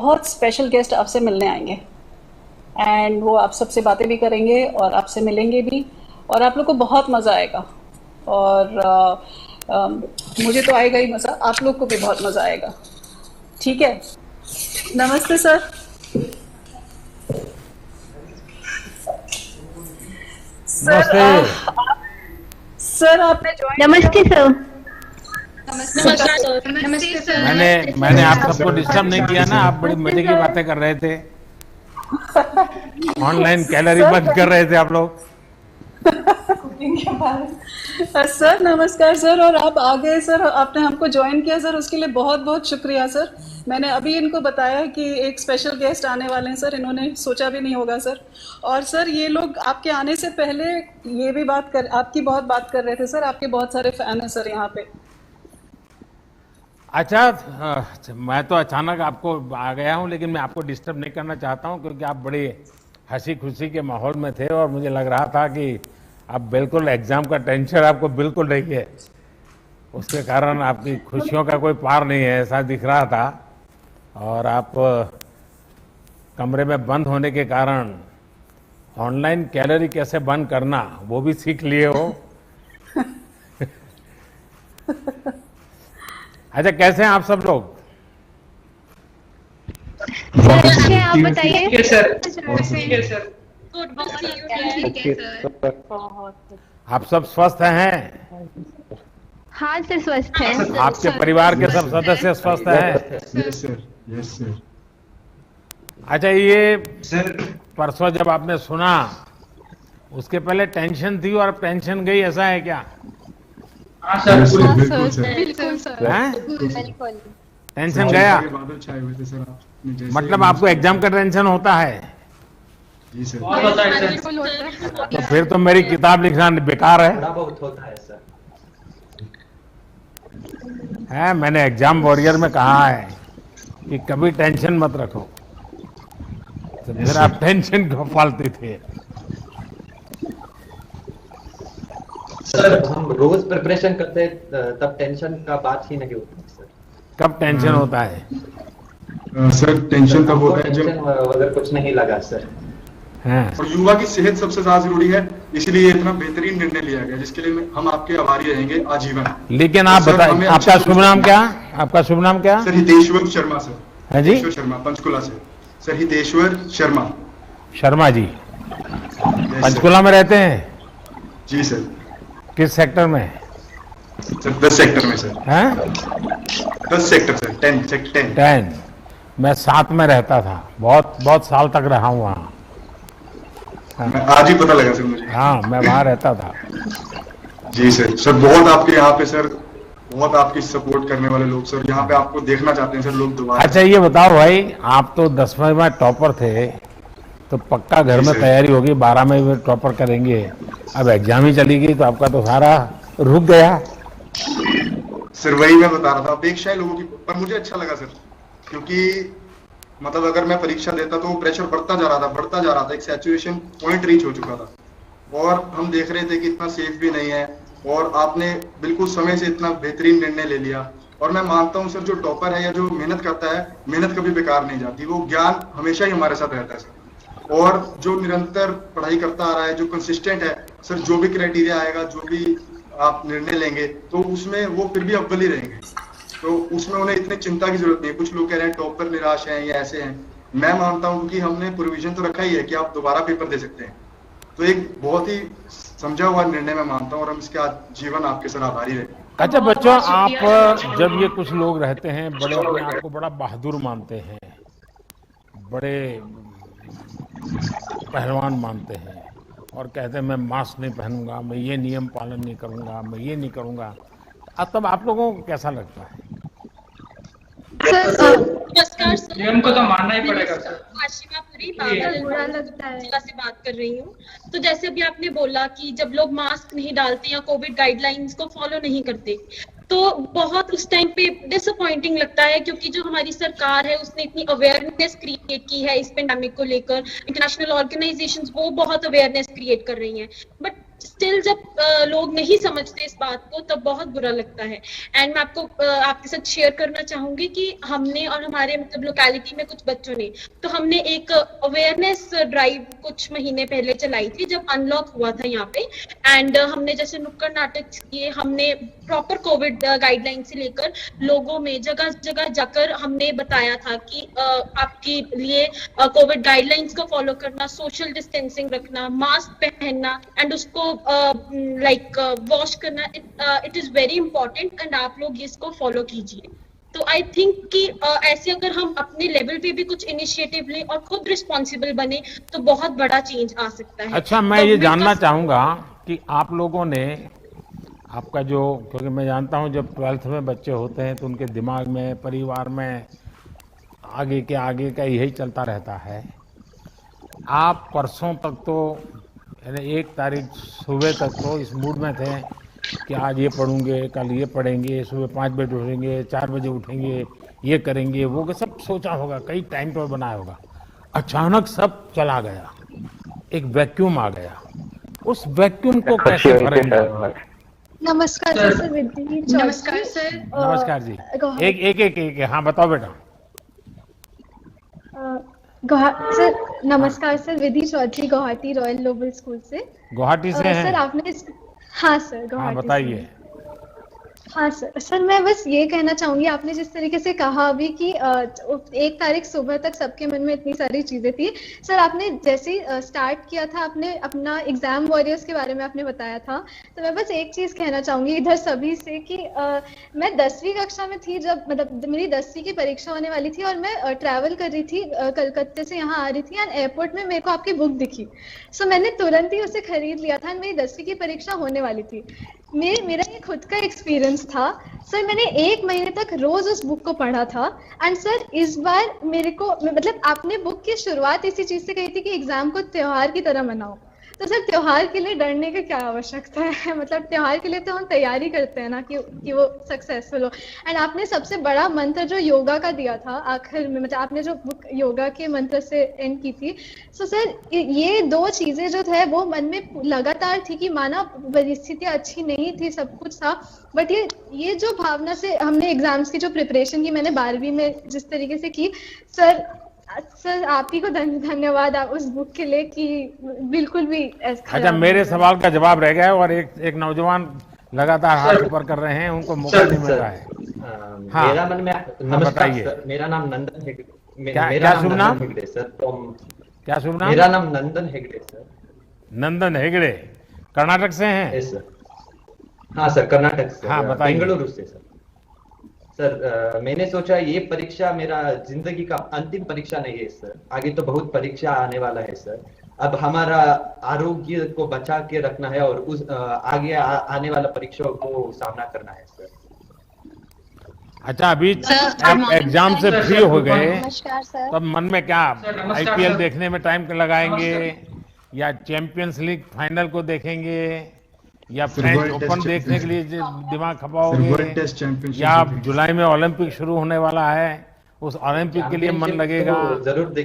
बहुत special guest आपसे मिलने आएंगे एंड वो आप सबसे बातें भी करेंगे और आपसे मिलेंगे भी और आप लोग को बहुत मज़ा आएगा और मुझे तो आएगा ही मज़ा, आप लोग को भी बहुत मज़ा आएगा। ठीक है, नमस्ते सर। सर नमस्ते। सर आपने ज्वाइन नमस्ते सर। नमस्कार सर। नमस्ते सर। मैंने आप सबको डिस्टर्ब नहीं किया ना? आप बड़ी मजे की बातें कर रहे थे, ऑनलाइन कैलोरी बर्न कर रहे थे आप लोग। सर नमस्कार सर, और आप आ गए सर, आपने हमको ज्वाइन किया सर, उसके लिए बहुत बहुत शुक्रिया सर। मैंने अभी इनको बताया कि एक स्पेशल गेस्ट आने वाले हैं सर, इन्होंने सोचा भी नहीं होगा सर। और सर ये लोग आपके आने से पहले ये भी आपकी बहुत बात कर रहे थे सर, आपके बहुत सारे फैन हैं सर यहाँ पे। अच्छा, मैं तो अचानक आपको आ गया हूँ, लेकिन मैं आपको डिस्टर्ब नहीं करना चाहता हूँ क्योंकि आप बड़ी हंसी खुशी के माहौल में थे और मुझे लग रहा था कि आप बिल्कुल एग्जाम का टेंशन आपको बिल्कुल नहीं है, उसके कारण आपकी खुशियों का कोई पार नहीं है ऐसा दिख रहा था। और आप कमरे में बंद होने के कारण ऑनलाइन कैलोरी कैसे बर्न करना वो भी सीख लिए हो। अच्छा, कैसे हैं आप सब लोग? अच्छे हैं, आप बताइए। ठीक है सर। ठीक है सर। ठीक है सर। आप सब स्वस्थ हैं? हाँ सर, स्वस्थ है। आपके परिवार के सब सदस्य स्वस्थ हैं? Yes sir, yes sir. अच्छा, ये सर परसों जब आपने सुना उसके पहले टेंशन थी और अब टेंशन गई, ऐसा है क्या? हाँ सर। बिल्कुल सर। बिल्कुल सर। हैं? बिल्कुल। टेंशन गया? बादल छाए हुए थे सर, आपने जैसे मतलब आपको एग्जाम का टेंशन होता है? जी सर। बहुत होता है सर। तो फिर तो मेरी किताब लिखना बेकार है। थोड़ा बहुत होता है सर। मैंने एग्जाम वॉरियर में कहा है कि कभी टेंशन मत रखो, तो फिर आप टेंशन क्यों पालते थे? सर हम रोज प्रिपरेशन करते हैं तब टेंशन का बात ही नहीं होती सर। कब टेंशन होता है? सर टेंशन तब होता है टेंशन जब अगर कुछ नहीं लगा सर। हैं? और युवा की सेहत सबसे ज्यादा जरूरी है, इसलिए ये इतना बेहतरीन निर्णय लिया गया जिसके लिए हम आपके आभारी रहेंगे आजीवन। लेकिन आप सर, बताइए, हमें आपका अच्छे शुभ नाम क्या? आपका शुभ नाम क्या सर हितेश्वर शर्मा सर। है जी? हितेश्वर शर्मा, पंचकुला से। Sir Hiteshwar Sharma. Sharma ji yes sir. Panchkula में रहते हैं? जी सर। किस सेक्टर में? सर 10 सेक्टर में सर। हैं? 10 सेक्टर सर, 10 सेक्टर 10। 10। मैं 7 में रहता था, बहुत बहुत साल तक रहा हूँ वहाँ। आज ही पता लगा सर मुझे। हाँ, मैं वहाँ रहता था। जी सर। सर बहुत आपके यहाँ पे सर, बहुत आपकी सपोर्ट करने वाले लोग सर यहाँ पे आपको देखना चाहते हैं सर लोग दोबारा। अच्छा, ये बताओ भाई, आप तो 10वीं में टॉपर थे, तो पक्का घर जी में सर। तैयारी होगी, 12 में भी टॉपर करेंगे। अब एग्जाम ही चली गई तो आपका तो सारा रुक गया। सर वही मैं बता रहा था, अपेक्षाएं लोगों की, पर मुझे अच्छा लगा सर, क्योंकि मतलब अगर मैं परीक्षा देता तो प्रेशर बढ़ता जा रहा था, एक सैचुरेशन पॉइंट रीच हो चुका था और हम देख रहे थे कि इतना सेफ भी नहीं है। और आपने बिल्कुल समय से इतना बेहतरीन निर्णय ले लिया और मैं मानता हूं सर, जो टॉपर है या जो मेहनत करता है, मेहनत कभी बेकार नहीं जाती, वो ज्ञान हमेशा ही हमारे साथ रहता है सर। और जो निरंतर पढ़ाई करता आ रहा है, जो कंसिस्टेंट है सर, जो भी क्राइटेरिया आएगा, जो भी आप निर्णय लेंगे तो उसमें वो फिर भी अव्वल ही रहेंगे, तो उसमें उन्हें इतनी चिंता की जरूरत नहीं है। कुछ लोग कह रहे हैं टॉपर निराश हैं या ऐसे हैं, मैं मानता हूं कि हमने प्रोविजन तो रखा ही है कि आप दोबारा पेपर दे सकते हैं, तो एक बहुत ही समझा हुआ निर्णय मैं मानता हूं और हम इसके जीवन आपके सर आभारी रहे। अच्छा बच्चों, आप जब ये कुछ लोग रहते हैं बड़े अपने आप को बड़ा बहादुर मानते हैं, बड़े पहलवान मानते हैं और कहते हैं मैं मास्क नहीं पहनूंगा, मैं ये नियम पालन नहीं करूंगा, मैं ये नहीं करूंगा, तब आप लोगों को कैसा लगता है? नमस्कार सर। नियम को तो मानना ही पड़ेगा सर। आशिमापुरी जिला से बात कर रही हूँ। तो जैसे अभी आपने बोला कि जब लोग मास्क नहीं डालते या कोविड गाइडलाइंस को फॉलो नहीं करते, तो बहुत उस टाइम पे डिसअपॉइंटिंग लगता है, क्योंकि जो हमारी सरकार है उसने इतनी अवेयरनेस क्रिएट की है इस पेंडेमिक को लेकर, इंटरनेशनल ऑर्गेनाइजेशंस वो बहुत अवेयरनेस क्रिएट कर रही हैं, बट स्टिल जब लोग नहीं समझते इस बात को तब बहुत बुरा लगता है। एंड मैं आपको आपके साथ शेयर करना चाहूंगी कि हमने और हमारे मतलब लोकेलिटी में कुछ बच्चों ने, तो हमने एक अवेयरनेस ड्राइव कुछ महीने पहले चलाई थी जब अनलॉक हुआ था यहाँ पे। एंड हमने जैसे नुक्कड़ नाटक किए, हमने प्रॉपर कोविड गाइडलाइन से लेकर लोगों में जगह जगह जाकर हमने बताया था कि आपके लिए कोविड गाइडलाइंस को फॉलो करना, सोशल डिस्टेंसिंग रखना, मास्क पहनना एंड उसको वॉश करना, it is very important and आप लोग इसको फॉलो कीजिए। तो आई थिंक कि ऐसे अगर हम अपने लेवल पे भी कुछ इनिशिएटिव लें और खुद रिस्पॉन्सिबल बने तो बहुत बड़ा चेंज आ सकता है। अच्छा, मैं ये जानना चाहूंगा कि आप लोगों ने आपका जो, क्योंकि मैं जानता हूं जब 12th में बच्चे होते हैं तो उनके दिमाग में, परिवार में आगे का यही चलता रहता है। आप परसों तक तो यानी 1 तारीख सुबह तक तो इस मूड में थे कि आज ये पढ़ूंगे, कल ये पढ़ेंगे, सुबह 5 बजे उठेंगे, 4 बजे उठेंगे, ये करेंगे, वो सब सोचा होगा, कई टाइम टेबल बनाया होगा। अचानक सब चला गया, एक वैक्यूम आ गया। उस वैक्यूम को कैसे भरेंगे? नमस्कार सर, विधि। नमस्कार सर। नमस्कार जी। एक हाँ बताओ बेटा। सर नमस्कार sir, Vidhi Chaudhary, Guwahati royal global school से। गुवाहाटी से हैं? सर आपने, हाँ सर, गुवाहाटी। हाँ बताइए। हाँ सर मैं बस ये कहना चाहूंगी, आपने जिस तरीके से कहा अभी कि 1 तारीख सुबह तक सबके मन में इतनी सारी चीजें थी। सर आपने जैसे ही स्टार्ट किया था, आपने अपना एग्जाम वॉरियर्स के बारे में आपने बताया था, तो मैं बस एक चीज कहना चाहूंगी इधर सभी से कि मैं 10वीं कक्षा में थी जब, मतलब मेरी 10वीं की परीक्षा होने वाली थी और मैं ट्रैवल कर रही थी, कलकत्ते से यहाँ आ रही थी एंड एयरपोर्ट में मेरे को आपकी बुक दिखी। सो मैंने तुरंत ही उसे खरीद लिया था। मेरी 10वीं की परीक्षा होने वाली थी। मेरा ये खुद का एक्सपीरियंस था सर, मैंने 1 महीने तक रोज उस बुक को पढ़ा था। एंड सर इस बार मेरे को, मतलब आपने बुक की शुरुआत इसी चीज से कही थी कि एग्जाम को त्योहार की तरह मनाओ। तो सर त्योहार के लिए डरने की क्या आवश्यकता है? मतलब त्योहार के लिए तो हम तैयारी करते हैं ना कि वो सक्सेसफुल हो। एंड आपने सबसे बड़ा मंत्र जो योगा का दिया था आखिर में, मतलब आपने जो बुक योगा के मंत्र से एंड की थी, सो सर ये 2 चीजें जो थे वो मन में लगातार थी कि माना परिस्थितियां अच्छी नहीं थी, सब कुछ था, बट ये जो भावना से हमने एग्जाम्स की जो प्रिपरेशन की मैंने 12वीं में जिस तरीके से की, सर आप ही को धन्यवाद आप उस बुक के लिए कि बिल्कुल भी अच्छा, मेरे सवाल का जवाब रह गया है और एक नौजवान लगातार हाथ ऊपर कर रहे हैं, उनको मौका नहीं मिल रहा है। हाँ, मेरा मन में, नमस्कार सर, मेरा नाम नंदन हेगड़े। क्या शुभ नाम सर? क्या शुभ नाम? मेरा नाम नंदन हेगड़े सर। नंदन हेगड़े कर्नाटक से हैं? Yes sir. हाँ सर, कर्नाटक से। हाँ बताइए। बेंगलुरु से सर। सर मैंने सोचा ये परीक्षा मेरा जिंदगी का अंतिम परीक्षा नहीं है सर, आगे तो बहुत परीक्षा आने वाला है सर। अब हमारा आरोग्य को बचा के रखना है और उस आगे आने वाला परीक्षाओं को सामना करना है सर। अच्छा, अभी एग्जाम से फ्री हो गए, नमस्कार सर। तब मन में क्या, आईपीएल देखने में टाइम लगाएंगे या चैंपियंस लीग फाइनल को देखेंगे या फ्रेंच ओपन देखने के लिए दिमाग खपाओगे, या जुलाई में ओलंपिक शुरू होने वाला है उस ओलंपिक के लिए मन लगेगा?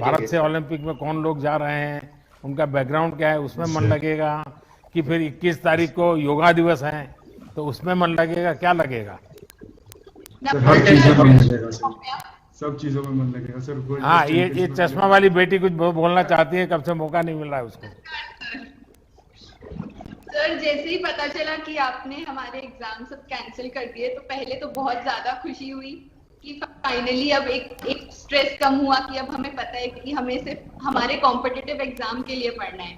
भारत से ओलंपिक में कौन लोग जा रहे हैं, उनका बैकग्राउंड क्या है, उसमें मन लगेगा? कि फिर 21 तारीख को योगा दिवस है तो उसमें मन लगेगा? क्या लगेगा? हर चीजों में मन लगेगा सर, सब चीजों में मन लगेगा सर। हाँ, ये चश्मा वाली बेटी कुछ बोलना चाहती है, कब से मौका नहीं मिल रहा है उसको। सर जैसे ही पता चला कि आपने हमारे एग्जाम सब कैंसिल कर दिए तो पहले तो बहुत ज्यादा खुशी हुई कि फाइनली अब एक स्ट्रेस कम हुआ कि अब हमें पता है कि हमें सिर्फ हमारे कॉम्पिटिटिव एग्जाम के लिए पढ़ना है।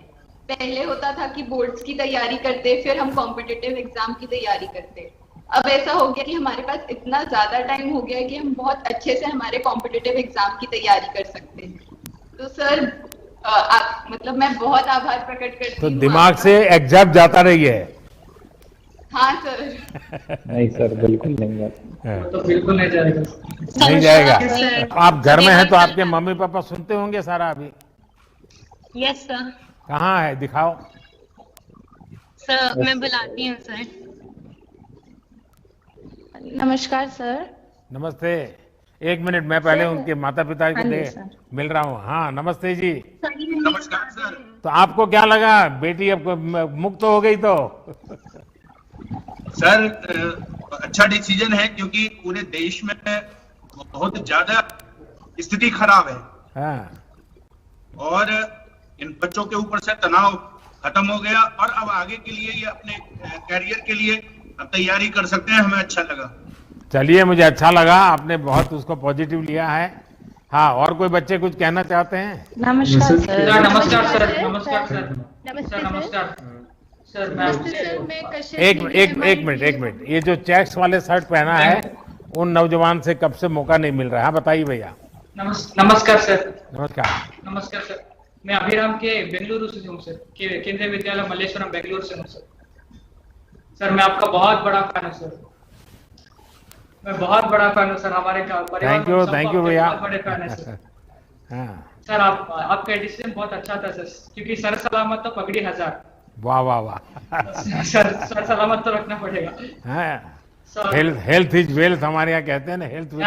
पहले होता था कि बोर्ड्स की तैयारी करते फिर हम कॉम्पिटिटिव एग्जाम की तैयारी करते, अब ऐसा हो गया कि हमारे पास इतना ज्यादा टाइम हो गया है कि हम बहुत अच्छे से हमारे कॉम्पिटिटिव एग्जाम की तैयारी कर सकते हैं। तो सर मतलब मैं बहुत आभार प्रकट करती हूँ। तो दिमाग से एग्जाम जाता नहीं है? हाँ सर। नहीं सर, बिल्कुल नहीं, तो बिल्कुल नहीं जाएगा। नहीं जाएगा। आप घर में हैं तो आपके मम्मी पापा सुनते होंगे सारा अभी? Yes sir. कहाँ है, दिखाओ। सर मैं बुलाती हूँ सर। नमस्कार सर। नमस्ते। 1 मिनट, मैं पहले उनके माता पिता को मिल रहा हूँ। हाँ नमस्ते जी। नमस्कार सर। तो आपको क्या लगा बेटी अब मुक्त हो गई तो? सर अच्छा डिसीजन है, क्योंकि पूरे देश में बहुत ज्यादा स्थिति खराब है। हाँ। और इन बच्चों के ऊपर से तनाव खत्म हो गया और अब आगे के लिए ये अपने कैरियर के लिए अब तैयारी कर सकते हैं। हमें अच्छा लगा। चलिए, मुझे अच्छा लगा, आपने बहुत उसको पॉजिटिव लिया है। हाँ, और कोई बच्चे कुछ कहना चाहते हैं? नमस्कार सर। नमस्कार सर। नमस्कार सर। नमस्ते नमस्कार सर। एक मिनट, ये जो चेक्स वाले शर्ट पहना है उन नौजवान से कब से मौका नहीं मिल रहा है? बताइए भैया। नमस्कार सर। नमस्कार सर। मैं अभिराम के बेंगलुरु से हूँ सर, केंद्रीय विद्यालय मल्लेश्वरम बेंगलुरु से हूँ सर। मैं आपका बहुत बड़ा फैन हूँ सर। मैं बहुत बड़ा फैन हूँ सर। हमारे परिवार थैंक यू भैया। बहुत बड़े फैन है सर। हाँ। सर आपका डिसीजन बहुत अच्छा था सर, क्योंकि सर सलामत तो पगड़ी 1000। वाह वाह वाह। सर सलामत तो रखना पड़ेगा। हाँ, हेल्थ इज वेल्थ हमारे यहाँ कहते हैं ना, हेल्थ इज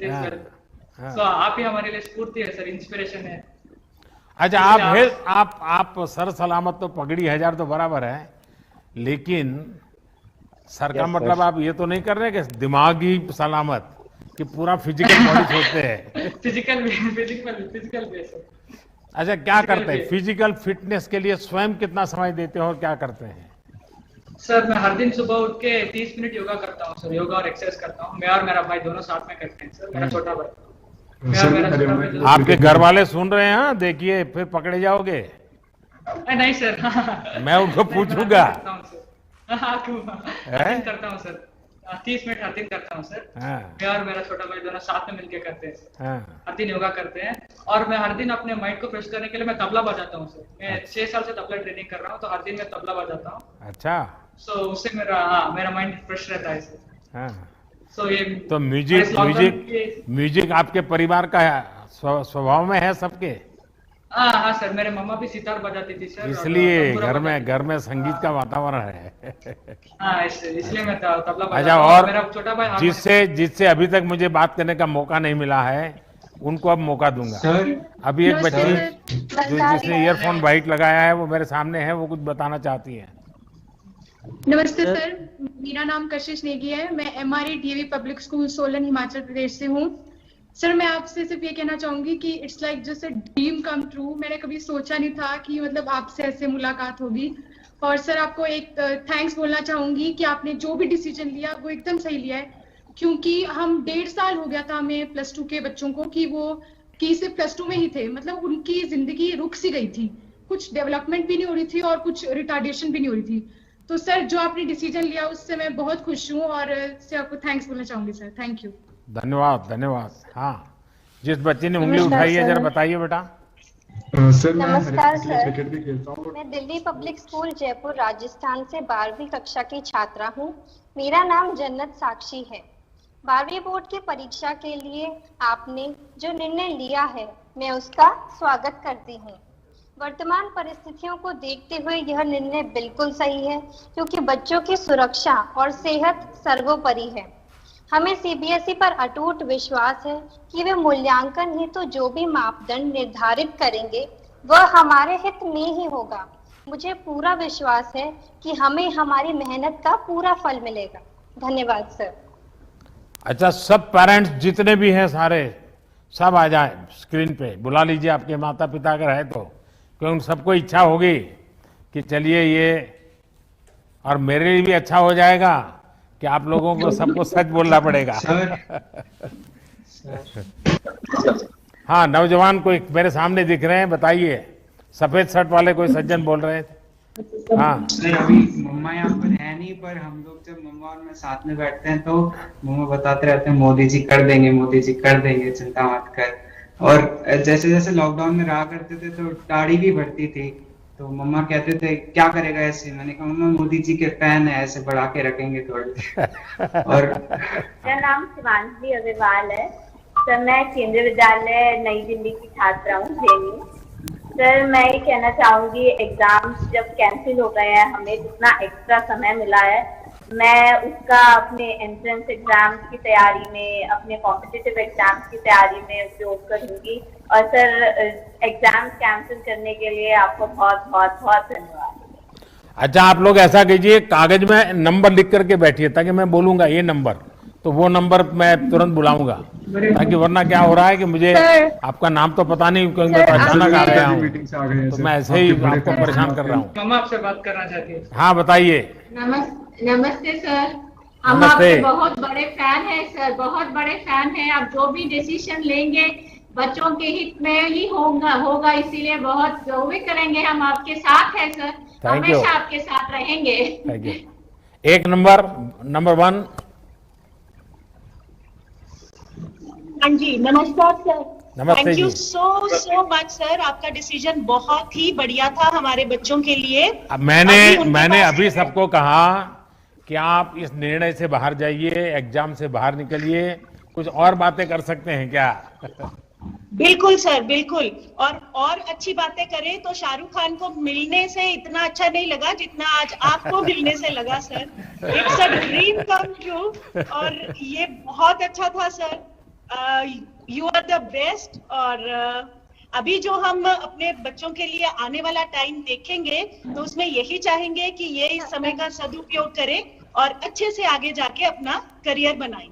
वेल्थ। तो आप ही हमारे लिए स्फूर्ति है सर, इंस्पिरेशन है। अच्छा, आप सर सलामत तो पगड़ी 1000 तो बराबर है, लेकिन सर का मतलब आप ये तो नहीं कर रहे कि दिमागी सलामत, कि पूरा फिजिकल बॉडी सोचते हैं? फिजिकल भी सर। अच्छा, क्या करते हैं फिजिकल फिटनेस के लिए? स्वयं कितना समय देते हैं और क्या करते हैं? सर मैं हर दिन सुबह उठ के 30 मिनट योगा करता हूँ सर। योगा और एक्सरसाइज करता हूँ। मैं और मेरा भाई दोनों साथ में करते हैं सर। मेरा छोटा भाई। आपके घर वाले सुन रहे हैं? हाँ, देखिए फिर पकड़े जाओगे। नहीं सर। मैं उनको पूछूंगा। करता हूँ सर। 30 मिनट हर दिन करता हूँ सर। मैं और मेरा छोटा भाई दोनों साथ में मिलके करते हैं सर। हर दिन योगा करते हैं और मैं हर दिन अपने माइंड को फ्रेश करने के लिए मैं तबला बजाता हूँ सर। मैं 6 साल से तबला ट्रेनिंग कर रहा हूँ, तो हर दिन मैं तबला बजाता हूँ। अच्छा। सो उससे मेरा माइंड फ्रेश रहता है सर। तो म्यूजिक आपके परिवार का स्वभाव में है सबके? हाँ सर, मेरे मम्मा भी सितार बजाती थी सर, इसलिए घर में संगीत का वातावरण है। हाँ, इसलिए मैं तबला बजाता अच्छा, हूँ। और मेरा छोटा भाई जिससे अभी तक मुझे बात करने का मौका नहीं मिला है, उनको अब मौका दूंगा सर। अभी एक बच्ची जिसने ईयरफोन वाइट लगाया है, वो मेरे सामने है, वो कुछ बताना चाहती है। नमस्ते सर, मेरा नाम कशिश नेगी है। मैं MRE DAV public school Solan Himachal Pradesh से हूँ। सर मैं आपसे सिर्फ ये कहना चाहूंगी कि it's like just a dream come true. मैंने कभी सोचा नहीं था कि मतलब आपसे ऐसे मुलाकात होगी। और सर आपको एक थैंक्स बोलना चाहूंगी कि आपने जो भी डिसीजन लिया वो एकदम सही लिया है, क्योंकि हम 1.5 साल हो गया था हमें +2 के बच्चों को कि सिर्फ +2 में ही थे, मतलब उनकी जिंदगी रुक सी गई थी, कुछ डेवलपमेंट भी नहीं हो रही थी और कुछ रिटार्डेशन भी नहीं हो रही थी। तो सर जो आपने डिसीजन लिया उससे मैं बहुत खुश हूँ और इससे आपको थैंक्स बोलना चाहूंगी सर। Thank you. धन्यवाद। हाँ, जिस बच्चे ने उंगली उठाई है जरा बताइए बेटा। सर नमस्कार सर, क्रिकेट भी खेलता हूँ। मैं दिल्ली पब्लिक स्कूल जयपुर राजस्थान से 12वीं कक्षा की छात्रा हूँ। मेरा नाम जन्नत साक्षी है। 12वीं बोर्ड की परीक्षा के लिए आपने जो निर्णय लिया है मैं उसका स्वागत करती हूँ। वर्तमान परिस्थितियों को देखते हुए यह निर्णय बिल्कुल सही है, क्योंकि बच्चों की सुरक्षा और सेहत सर्वोपरि है। हमें CBSE पर अटूट विश्वास है कि वे मूल्यांकन हेतु जो भी मापदंड निर्धारित करेंगे वह हमारे हित में ही होगा। मुझे पूरा विश्वास है कि हमें हमारी मेहनत का पूरा फल मिलेगा। धन्यवाद सर। अच्छा, सब पेरेंट्स जितने भी हैं सारे सब आ जाए स्क्रीन पे, बुला लीजिए आपके माता पिता अगर है तो, क्योंकि उन सबको इच्छा होगी कि चलिए ये, और मेरे लिए भी अच्छा हो जाएगा कि आप लोगों को सबको सच बोलना पड़ेगा। हाँ, नौजवान कोई मेरे सामने दिख रहे हैं, बताइए। सफेद शर्ट वाले कोई सज्जन बोल रहे थे। हाँ सर, अभी मम्मा यहाँ पर है नहीं, पर हम लोग जब मम्मा और मैं साथ में बैठते हैं तो मम्मा बताते रहते हैं मोदी जी कर देंगे, मोदी जी कर देंगे, चिंता मत कर। और जैसे जैसे लॉकडाउन में रहा करते थे तो दाढ़ी भी बढ़ती थी, तो मम्मा कहते थे क्या करेगा ऐसे। मैंने कहा मम्मा मोदी जी के फैन है, ऐसे बढ़ा के रखेंगे थोड़े। और मेरा नाम शिवांशी अग्रवाल है सर। मैं केंद्रीय विद्यालय नई दिल्ली की छात्रा हूँ, जेएनयू। सर मैं ये कहना चाहूंगी, एग्जाम्स जब कैंसिल हो गए हैं, हमें जितना एक्स्ट्रा समय मिला है मैं उसका अपने एंट्रेंस एग्जाम्स की तैयारी में, अपने कॉम्पिटिटिव एग्जाम्स की तैयारी में उपयोग करूंगी। और सर, एग्जाम्स कैंसिल करने के लिए आपको बहुत बहुत बहुत धन्यवाद। अच्छा, आप लोग ऐसा कीजिए, कागज में नंबर लिख करके बैठिए, ताकि मैं बोलूंगा ये नंबर, तो वो नंबर मैं तुरंत बुलाऊंगा, ताकि वरना क्या हो रहा है कि मुझे आपका नाम तो पता नहीं, क्योंकि मैं अचानक आ गया हूँ, तो मैं ऐसे ही आपको परेशान कर रहा हूँ। मम्मा आपसे बात करना चाहती है। हाँ, बताइए। नमस्ते सर, हम आपके बहुत बड़े फैन हैं सर, बहुत बड़े फैन हैं। आप जो भी डिसीजन लेंगे बच्चों के हित में ही होगा, इसीलिए बहुत जो भी करेंगे हम आपके साथ हैं सर, हमेशा आपके साथ रहेंगे। Thank you. एक नंबर 1। हाँ जी, नमस्कार सर। नमस्ते थैंक यू जी। सो मच सर, आपका डिसीजन बहुत ही बढ़िया था हमारे बच्चों के लिए। अब मैंने अभी सबको कहा कि आप इस निर्णय से बाहर जाइए, एग्जाम से बाहर निकलिए, कुछ और बातें कर सकते हैं क्या? बिल्कुल सर, बिल्कुल। और अच्छी बातें करें तो शाहरुख खान को मिलने से इतना अच्छा नहीं लगा जितना आज आपको मिलने से लगा sir. It's a dream come true, और ये बहुत अच्छा था sir. You are the best. और अभी जो हम अपने बच्चों के लिए आने वाला टाइम देखेंगे तो उसमें यही चाहेंगे कि ये इस समय का सदुपयोग करें और अच्छे से आगे जाके अपना करियर बनाएं।